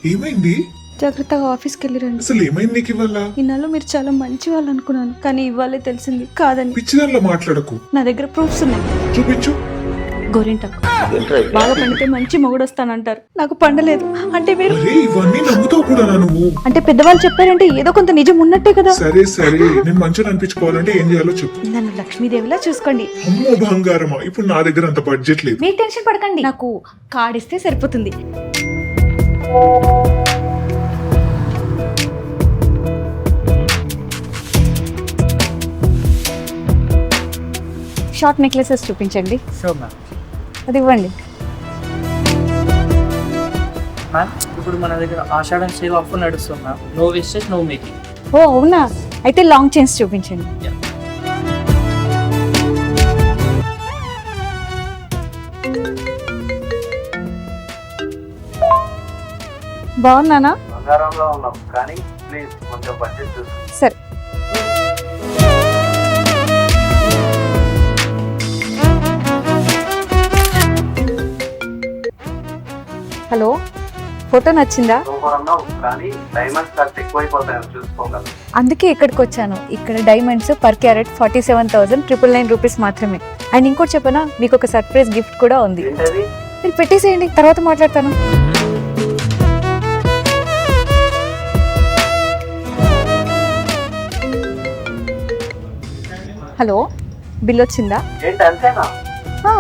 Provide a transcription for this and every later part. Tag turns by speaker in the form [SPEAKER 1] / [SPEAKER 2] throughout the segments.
[SPEAKER 1] ఏమైంది?
[SPEAKER 2] జాగ్రత్తగా ఆఫీస్కి వెళ్ళి రండి.
[SPEAKER 1] అసలు ఏమైంది నీకు ఇవాళ?
[SPEAKER 2] ఇన్నాళ్ళు మీరు చాలా మంచి వాళ్ళు అనుకున్నాను, కానీ ఇవాళే తెలిసింది కాదని.
[SPEAKER 1] పిచ్చిదానిలో మాట్లాడకు.
[SPEAKER 2] నా దగ్గర ప్రూఫ్స్ ఉన్నాయి.
[SPEAKER 1] చూపించు.
[SPEAKER 2] గోరింటాకు బాగా పండితే మంచి మొగుడు వస్తానంటారు. నాకు పండలేదు అంటే మీరు
[SPEAKER 1] అరే ఇవన్నీ నమ్ముతావు కూడా నువ్వు?
[SPEAKER 2] అంటే పెద్దవాళ్ళు చెప్పారంటే ఏదో కొంత నిజం ఉన్నట్టే కదా.
[SPEAKER 1] సరే సరే, నేను మంచిగా అనిపించుకోవాలంటే ఏం చేయాలో చెప్పు.
[SPEAKER 2] నన్ను లక్ష్మీదేవిలా చూసుకోండి.
[SPEAKER 1] అమ్మో బంగారమా, ఇప్పుడు నా దగ్గర అంత బడ్జెట్ లేదు.
[SPEAKER 2] మీరు టెన్షన్ పడకండి, నాకు కార్డ్ ఇస్తే సరిపోతుంది. షార్ట్ నెక్లెసెస్ చూపించండి.
[SPEAKER 3] Sure ma'am.
[SPEAKER 2] అది ఇవ్వండి.
[SPEAKER 3] మ్యామ్ ఇప్పుడు మన దగ్గర ఆషాఢం సేల్ ఆఫర్ నడుస్తుంది ma'am. No wastage no making.
[SPEAKER 2] ఓ అవునా, అయితే లాంగ్ చైన్స్ చూపించండి. బాగున్నానా?
[SPEAKER 4] బంగారంలో ఉన్నాం కానీ ప్లీజ్ కొంచెం బడ్జెట్ చూసుకో.
[SPEAKER 2] సరే. హలో, ఫోటో నచ్చిందా?
[SPEAKER 4] సూపర్ అన్నావు కానీ డైమండ్స్ కాస్త ఎక్కువైపోతాయని చూసుకోగలను.
[SPEAKER 2] అందుకే ఇక్కడికి వచ్చాను. ఇక్కడ డైమండ్స్ పర్ క్యారెట్ 47,999 రూపీస్ మాత్రమే. అండ్ ఇంకోటి చెప్పనా, మీకు ఒక సర్ప్రైజ్ గిఫ్ట్ కూడా ఉంది.
[SPEAKER 4] ఏంటది?
[SPEAKER 2] మీరు పెట్టేసేయండి, తర్వాత మాట్లాడతాను. హలో, బిల్ వచ్చిందా?
[SPEAKER 4] ఏంటి అంతేనా?
[SPEAKER 2] ఆ,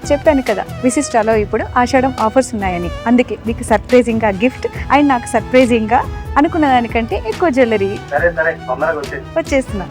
[SPEAKER 2] చెప్పాను కదా, విశిష్టాలో ఇప్పుడు ఆషాఢం ఆఫర్స్ ఉన్నాయని. అందుకే మీకు సర్ప్రైజింగ్ గా గిఫ్ట్ అండ్ నాకు సర్ప్రైజింగ్ గా అనుకున్న దానికంటే ఎక్కువ జ్యువెలరీ
[SPEAKER 4] సరే సరే తొందరగా వచ్చేసి.
[SPEAKER 2] వచ్చేస్తున్నా.